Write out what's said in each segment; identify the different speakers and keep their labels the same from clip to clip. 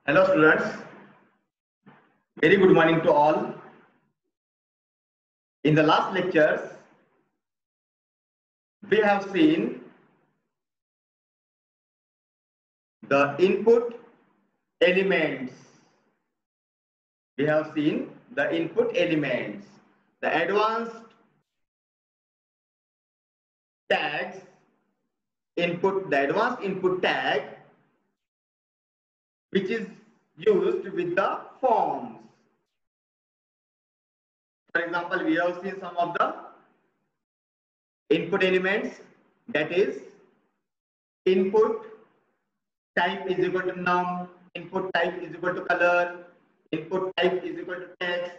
Speaker 1: Hello students, very good morning to all. In the last lectures, we have seen the input elements. We have seen the input elements, the advanced tags, the advanced input tag, which is used with the forms. For example, we have seen some of the input elements, that is input type is equal to num, input type is equal to color, input type is equal to text,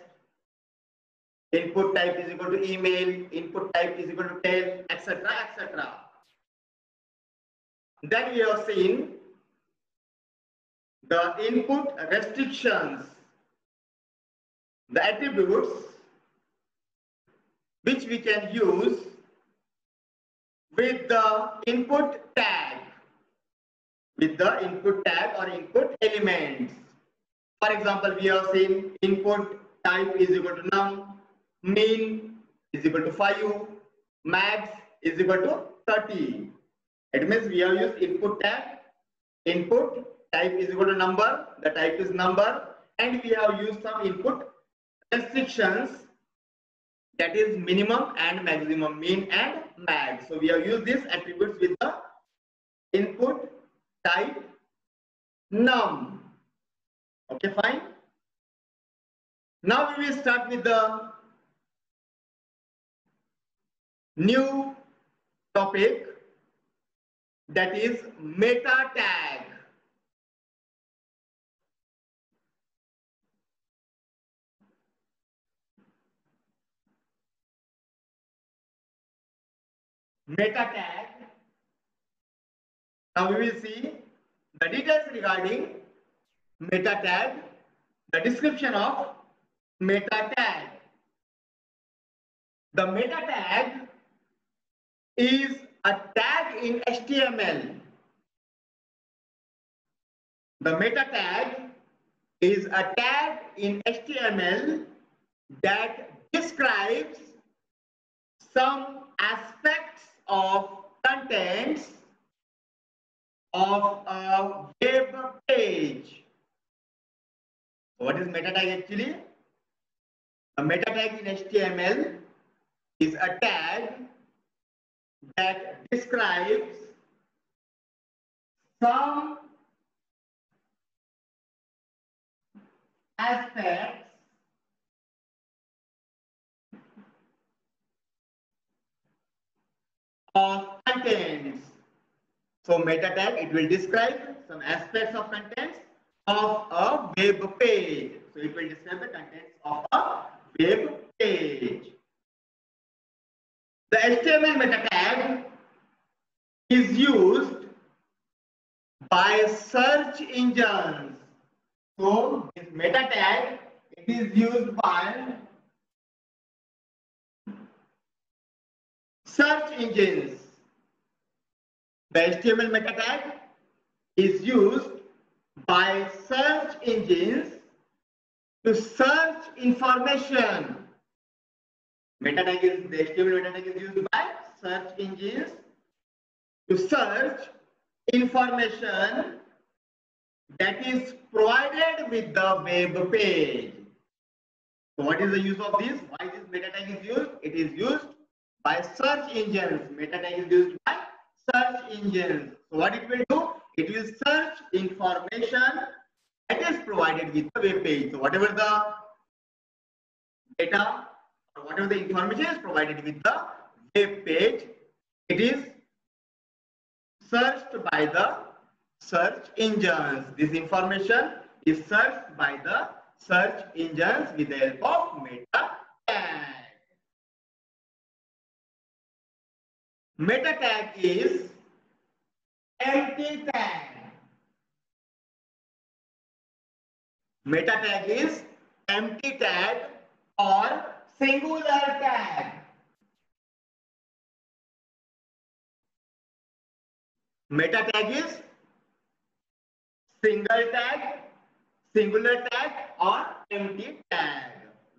Speaker 1: input type is equal to email, input type is equal to tel, etc., etc. Then we have seen the input restrictions, the attributes which we can use with the input tag, or input elements. For example, we have seen input type is equal to num, min is equal to 5, max is equal to 30. It means we have used input tag, input type is equal to number, the type is number, and we have used some input restrictions, that is minimum and maximum, min and max. So we have used these attributes with the input type num. Okay, fine. Now we will start with the new topic, that is meta tag. Meta tag. Now we will see the details regarding meta tag, the description of meta tag. The meta tag is a tag in HTML. The meta tag is a tag in HTML that describes some aspects of contents of a web page. What is meta tag actually? A meta tag in HTML is a tag that describes some aspects of contents. So meta tag, it will describe some aspects of contents of a web page. So it will describe the contents of a web page. The HTML meta tag is used by search engines. So this meta tag, it is used by search engines. The HTML meta tag is used by search engines to search information. The HTML meta tag is used by search engines to search information that is provided with the web page. So what is the use of this? Why this meta tag is used? It is used by search engines. Meta tag is used by search engines. So what it will do? It will search information that is provided with the web page. So whatever the data or whatever the information is provided with the web page, it is searched by the search engines. This information is searched by the search engines with the help of meta tag. Meta tag is empty tag. Meta tag is empty tag or singular tag. Meta tag is single tag singular tag or empty tag.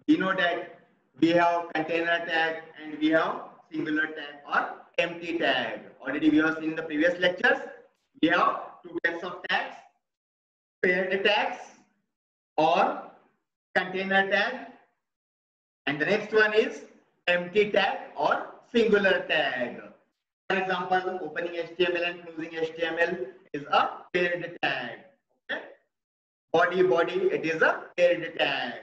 Speaker 1: We know that we have container tag and we have singular tag or empty tag. Already we have seen in the previous lectures. We have two types of tags, paired tags or container tag, and the next one is empty tag or singular tag. For example, opening HTML and closing HTML is a paired tag. Okay? Body, it is a paired tag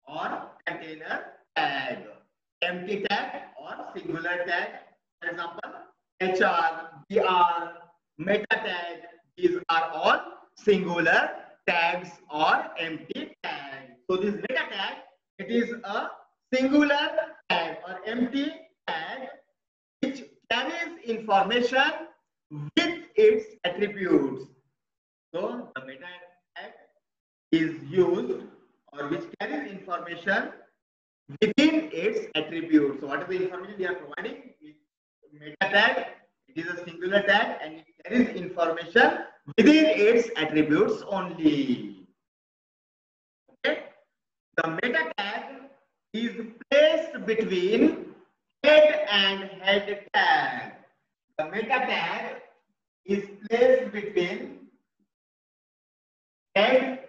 Speaker 1: or container tag. Empty tag or singular tag. For example, HR, BR, meta tag. These are all singular tags or empty tags. So this meta tag, it is a singular tag or empty tag which carries information with its attributes. So the meta tag is used or which carries information within its attributes. So what is the information we are providing? Meta tag, it is a singular tag and it carries information within its attributes only. Okay? The meta tag is placed between head and head tag. The meta tag is placed between head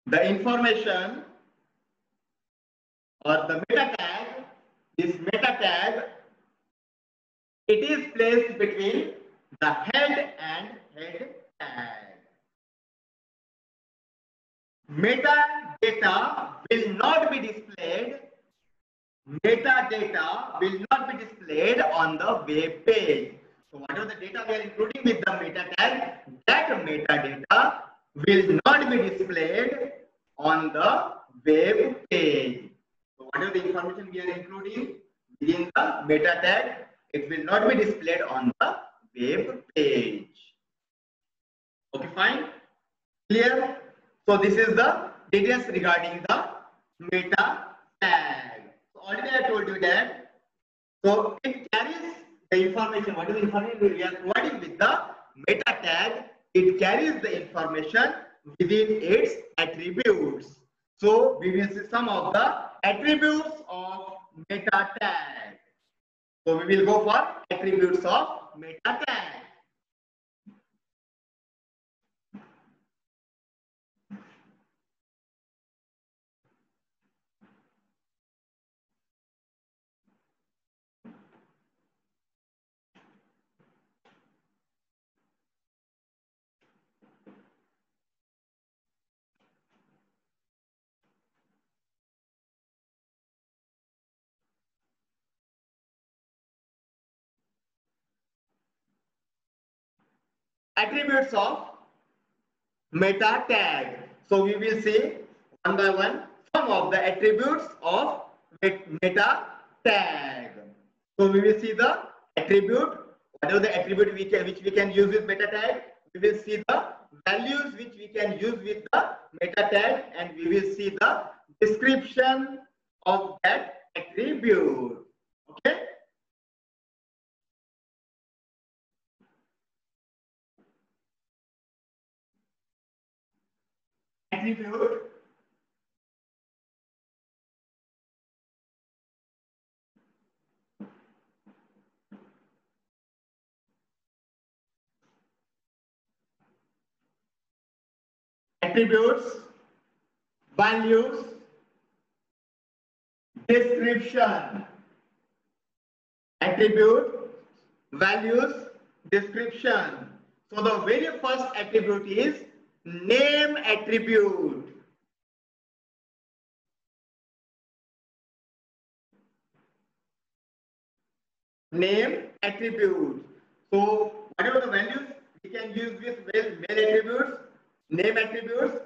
Speaker 1: the information or the meta tag, this meta tag, it is placed between the head and head tag. Metadata will not be displayed. Metadata will not be displayed on the web page. So whatever the data we are including with the meta tag, that metadata will not be displayed on the web page. So whatever the information we are including within the meta tag, it will not be displayed on the web page. Okay, fine. Clear? So this is the details regarding the meta tag. So already I told you that. So it carries the information. What is the information we are providing with the meta tag? It carries the information within its attributes. So we will see some of the attributes of meta tag. So we will go for attributes of meta tag. Attributes of meta tag. So we will see one by one some of the attributes of meta tag. So we will see the attribute, whatever the attribute which we can use with meta tag. We will see the values which we can use with the meta tag, and we will see the description of that attribute. Okay. Attribute. Attributes, values, description. Attribute, values, description. So the very first attribute is name attribute. Name attribute. So whatever the values we can use with mail attributes, name attributes.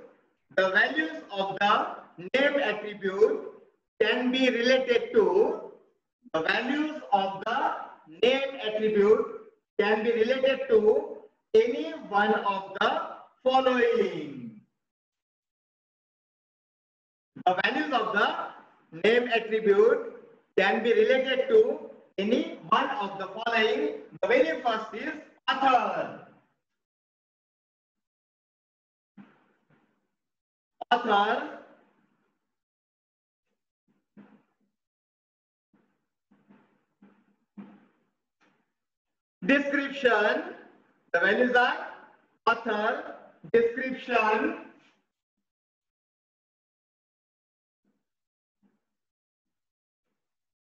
Speaker 1: The values of the name attribute can be related to the values of the name attribute can be related to any one of the following. The values of the name attribute can be related to any one of the following. The very first is author. Author. Description. The values are author, description,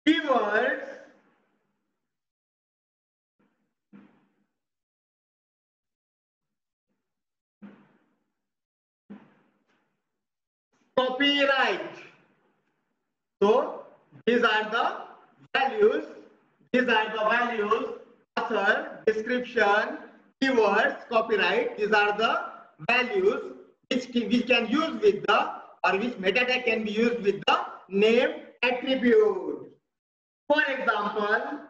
Speaker 1: keywords, copyright. So these are the values. These are the values: author, description, keywords, copyright. These are the values which we can use with the, or which meta tag can be used with the name attribute. For example,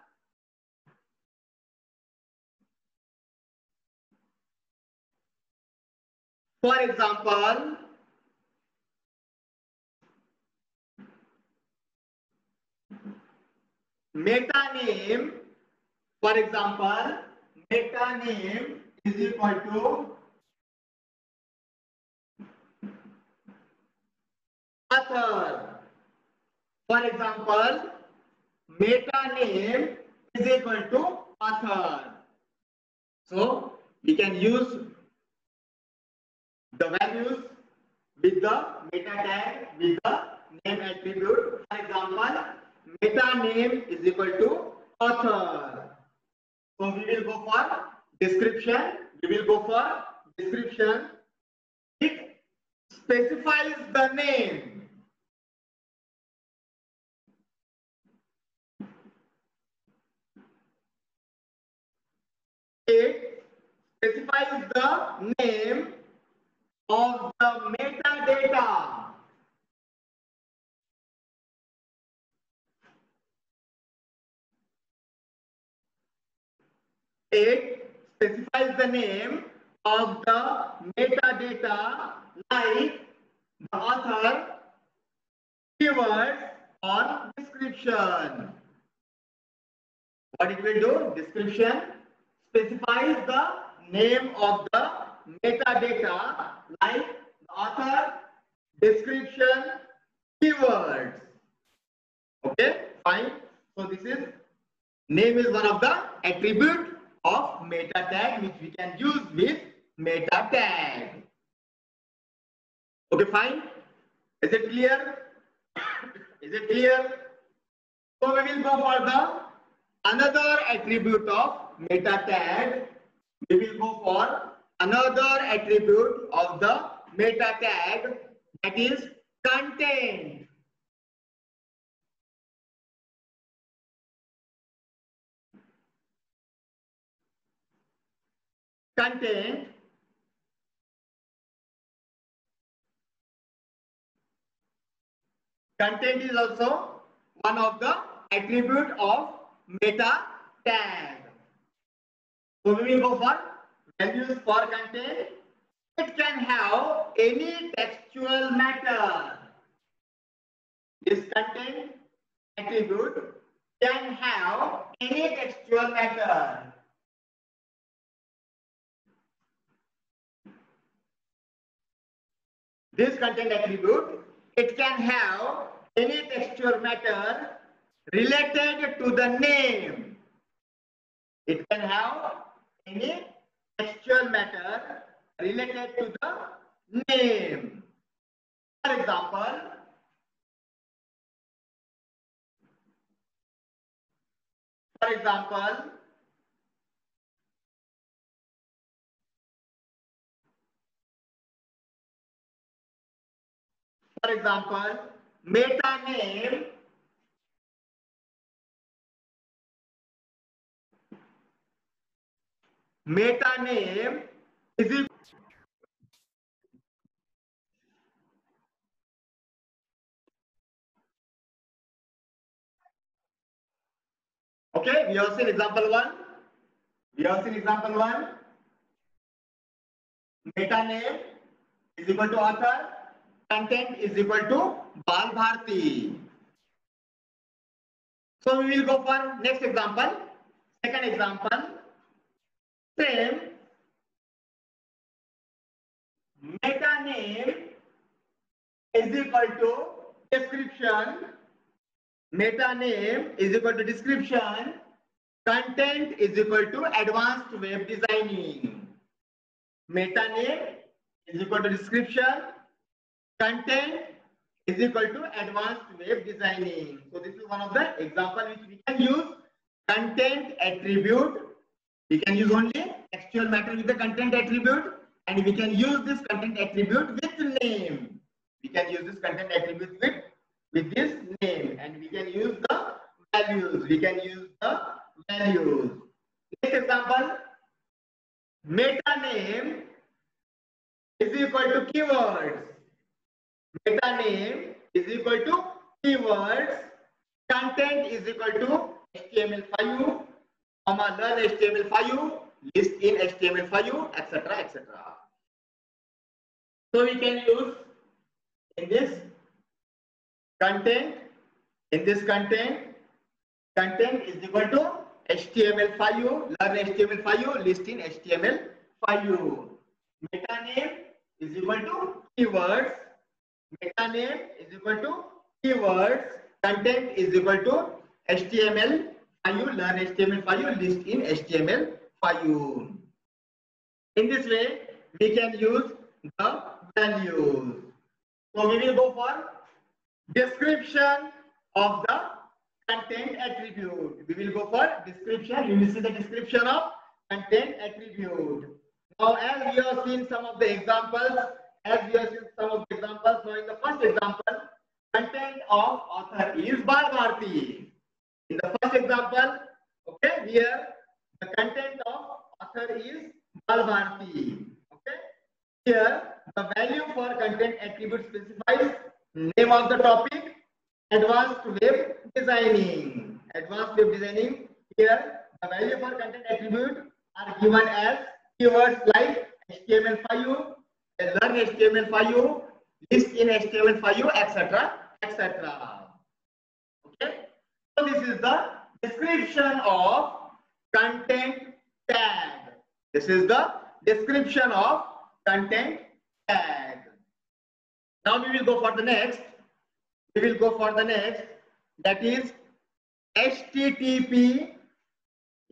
Speaker 1: meta name. For example, meta name is equal to author. For example, meta name is equal to author. So we can use the values with the meta tag with the name attribute. For example, meta name is equal to author. So we will go for description. It specifies the name. It specifies the name of the metadata. It specifies the name of the metadata like the author, keywords, or description. What it will do? Description specifies the name of the metadata like the author, description, keywords. Okay, fine. So this is, name is one of the attribute of meta tag which we can use with meta tag. Okay, fine. Is it clear? Is it clear? So we will go for the another attribute of meta tag. We will go for another attribute of the meta tag, that is content. Content is also one of the attribute of meta tag. So we will go for values for content. It can have any textual matter. This content attribute can have any textual matter. This content attribute, it can have any textual matter related to the name. It can have any textual matter related to the name. For example, meta name is equal. Okay, we have seen example one. Meta name is equal to author. Content is equal to Bal Bharti. So we will go for next example. Second example, same meta name is equal to description. Meta name is equal to description. Content is equal to advanced web designing. Meta name is equal to description. Content is equal to advanced web designing. So this is one of the example which we can use. Content attribute. We can use only textual matter with the content attribute, and we can use this content attribute with name. We can use this content attribute with this name, and we can use the values. We can use the values. Next example, meta name is equal to keywords. Meta name is equal to keywords. Content is equal to HTML5, learn HTML5, list in HTML5, etc., etc. So we can use in this content. In this content is equal to HTML5, learn HTML5, list in HTML5. Meta name is equal to keywords. Meta name is equal to keywords. Content is equal to HTML5, learn HTML5, list in HTML5. In this way, we can use the values. So we will go for description of the content attribute. We will go for description. We will see the description of content attribute. Now, as we have seen some of the examples, now in the first example, content of author is Balbharti. In the first example, okay, here the content of author is Balbharti. Okay, here the value for content attribute specifies name of the topic, advanced web designing. Advanced web designing. Here the value for content attribute are given as keywords like HTML5, learn HTML5, list in HTML5, etc., etc. Okay. So this is the description of content tag. This is the description of content tag. Now we will go for the next. That is HTTP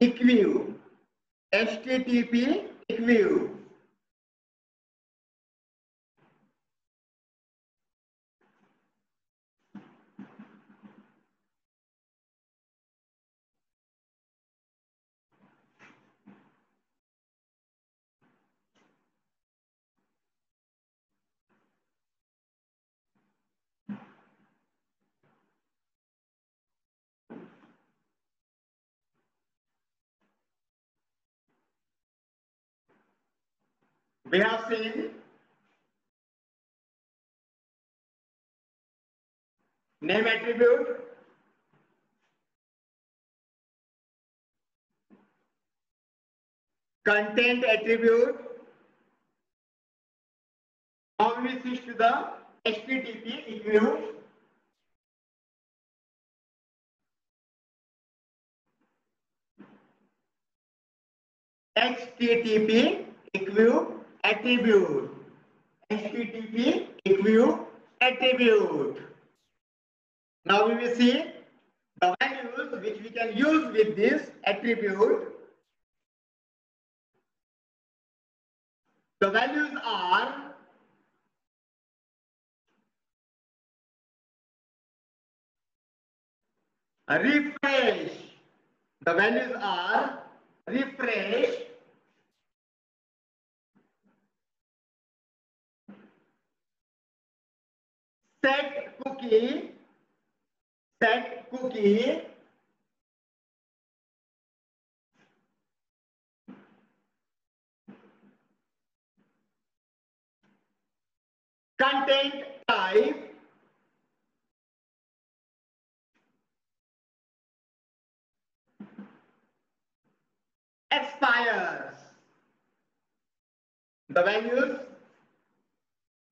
Speaker 1: equiview. HTTP equiview. We have seen name attribute, content attribute. Now we switch to the HTTP equiview. HTTP equiview attribute. HTTP equiview attribute. Now we will see the values which we can use with this attribute. The values are refresh. The values are refresh, set cookie, content type, expires. The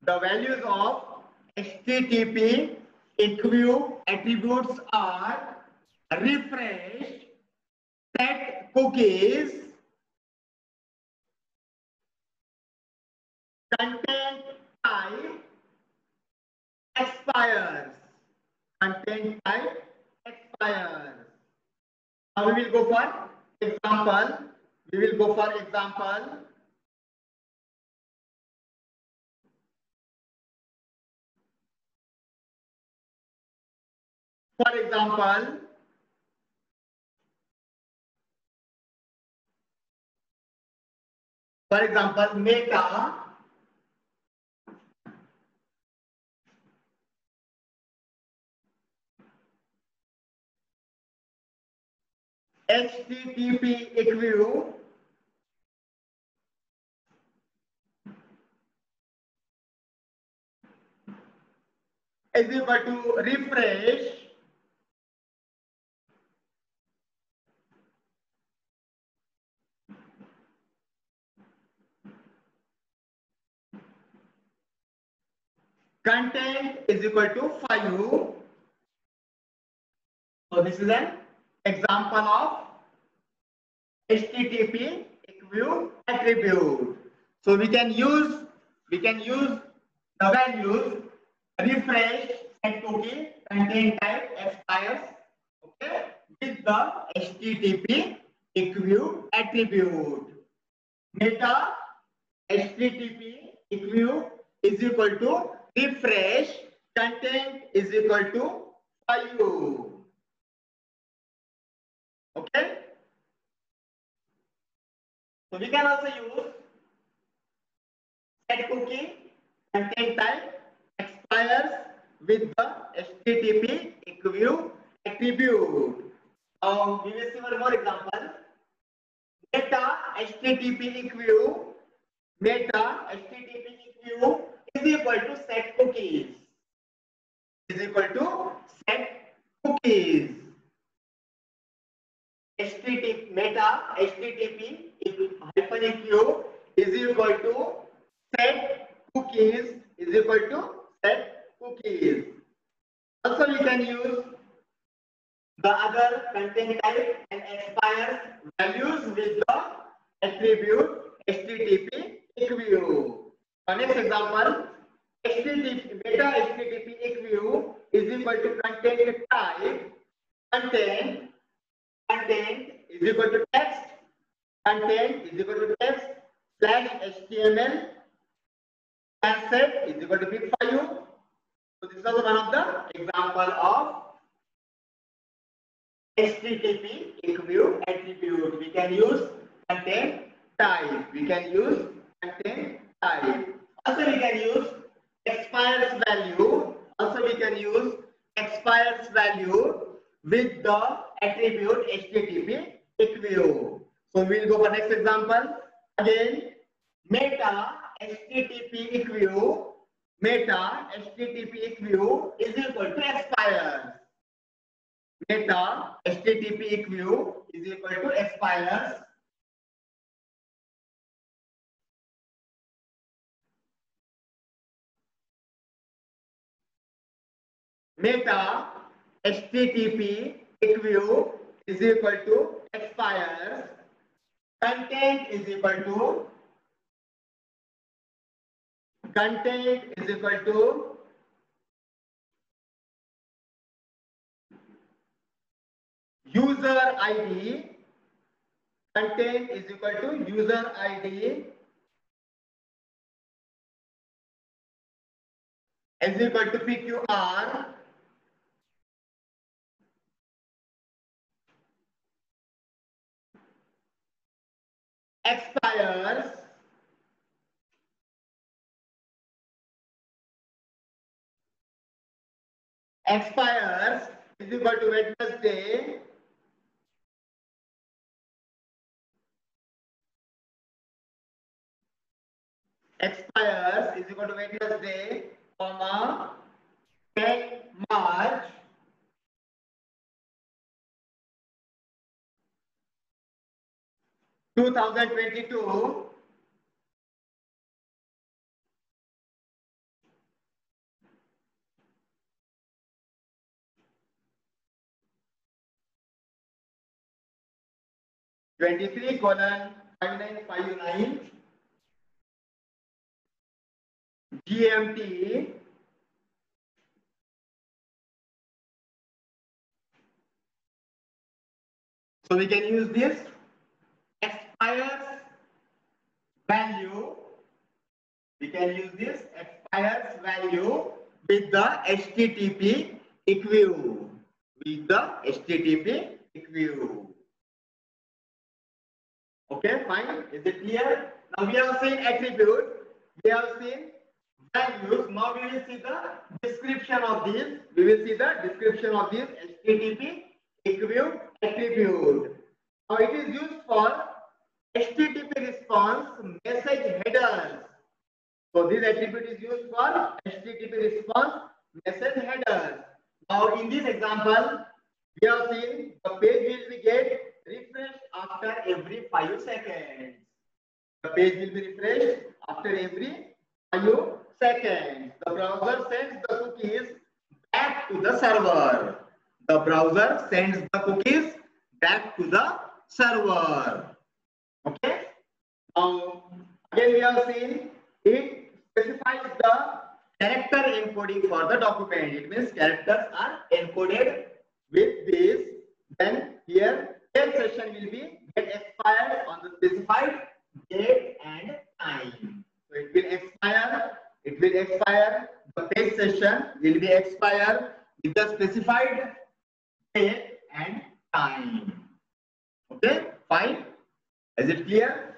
Speaker 1: values of HTTP equiview attributes are refresh set cookies content type expires. Content type expires. Now we will go for example. We will go for example. For example, Meta HTTP equal is equal to refresh content is equal to 5. So this is an example of HTTP equal attribute. So we can use the values refresh set cookie content type expires, okay, with the HTTP equal attribute. Meta HTTP equal is equal to refresh content is equal to 5. Okay. So we can also use set cookie content type expires with the HTTP equal attribute. Now we will see one more example. Meta HTTP equal is equal to set cookies. Is equal to set cookies. HTTP meta HTTP hyphen eq is equal to set cookies is equal to set cookies. Also we can use the other content type and expires values with the attribute HTTP equal. Next example, meta HTTP equal is equal to content type content is equal to text slash HTML set is equal to big 5. So this is also one of the example of HTTP equal attribute. We can use content type. Also we can use expires value with the attribute HTTP equal. So we'll go for next example. Again, meta HTTP equal is equal to expires. Meta HTTP equal is equal to expires. Meta HTTP equal is equal to expires. Content is equal to user ID. Content is equal to user ID is equal to PQR. Expires is equal to Wednesday. Expires is equal to Wednesday, comma 10 March 2022. 23:5959 GMT. So we can use this expires value. We can use this expires value with the HTTP equivale. With the HTTP equivale. Okay, fine. Is it clear? Now we have seen attribute. We have seen values. Now we will see the description of these. We will see the description of this HTTP equivale attribute. Now it is used for HTTP response message headers. So this attribute is used for HTTP response message headers. Now in this example, we have seen the page will be get refreshed after every 5 seconds. The page will be refreshed after every 5 seconds. The browser sends the cookies back to the server. The browser sends the cookies back to the server. Okay. Now again we have seen it specifies the character encoding for the document. It means characters are encoded with this. Then here page session will be get expired on the specified date and time. So it will expire. It will expire. The page session will be expired with the specified date and time. Okay, fine. Is it clear?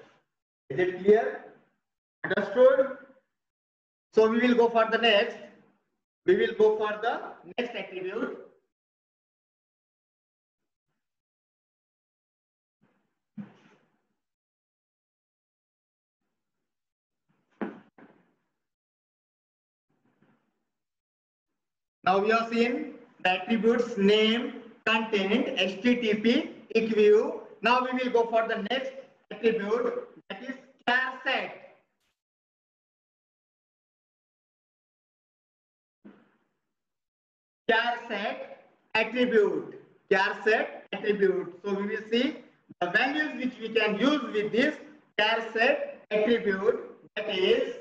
Speaker 1: Is it clear? Understood? So we will go for the next. We will go for the next attribute. Now we have seen the attributes name, content, HTTP, equivale. Now we will go for the next attribute, that is char set. Char set attribute. Char set attribute. So we will see the values which we can use with this char set attribute, that is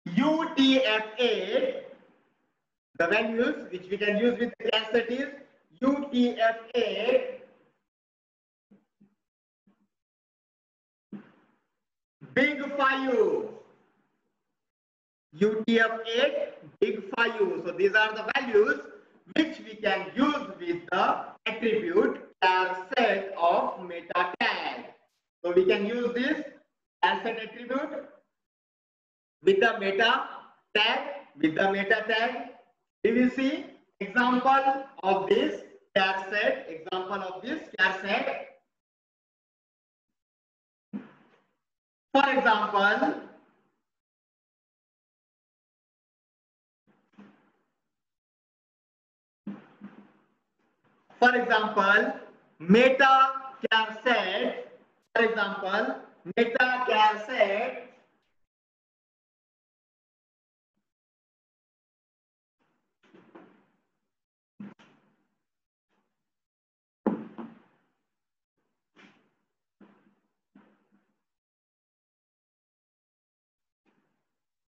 Speaker 1: UTF-8. The values which we can use with the char set is UTF-8, big 5, UTF-8, big 5. So these are the values which we can use with the attribute char set of meta tag. So we can use this char set attribute with the meta tag. With the meta tag, we will see example of this char set. Example of this char set. For example, meta char set. For example, meta char set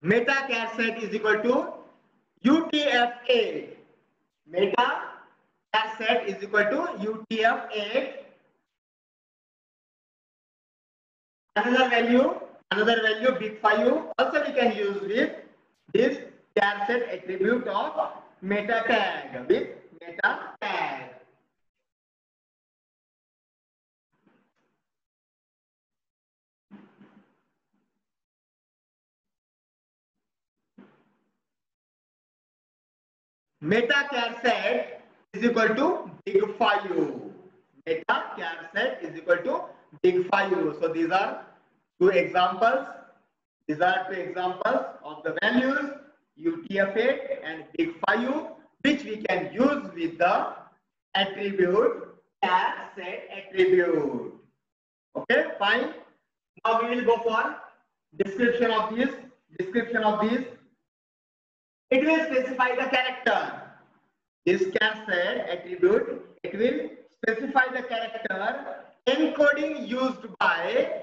Speaker 1: meta char set is equal to UTF-8. Meta char set is equal to UTF-8. Another value big 5. Also we can use with this char set attribute of meta tag, with meta tag. Meta char set is equal to big 5. Meta char set is equal to big 5. So these are two examples. These are two examples of the values UTF-8 and big 5, which we can use with the attribute char set attribute. Okay, fine. Now we will go for description of this. it will specify the character. This char set attribute, it will specify the character encoding used by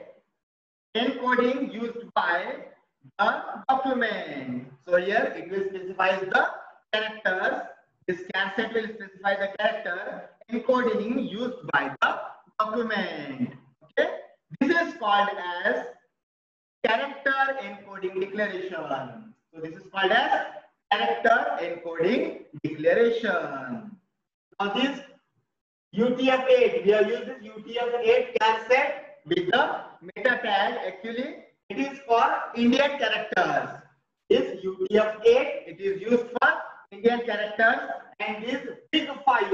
Speaker 1: the document. So here it will specify the characters. This char set will specify the character encoding used by the document. Okay, this is called as character encoding declaration. So this is called as character encoding declaration. Now this UTF-8, we have used this UTF-8 char set with the meta tag. Actually, it is for Indian characters. This UTF-8, it is used for Indian characters, and this big 5,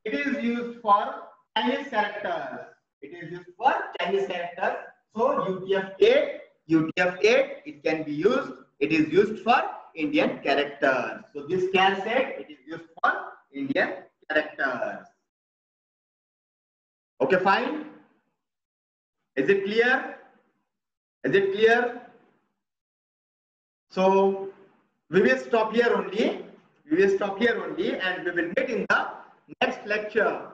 Speaker 1: it is used for Chinese characters. It is used for Chinese characters. So UTF-8, it can be used. It is used for Indian characters. So this char set, it is used for Indian characters. Okay, fine. Is it clear? Is it clear? So we will stop here only. We will stop here only, and we will meet in the next lecture.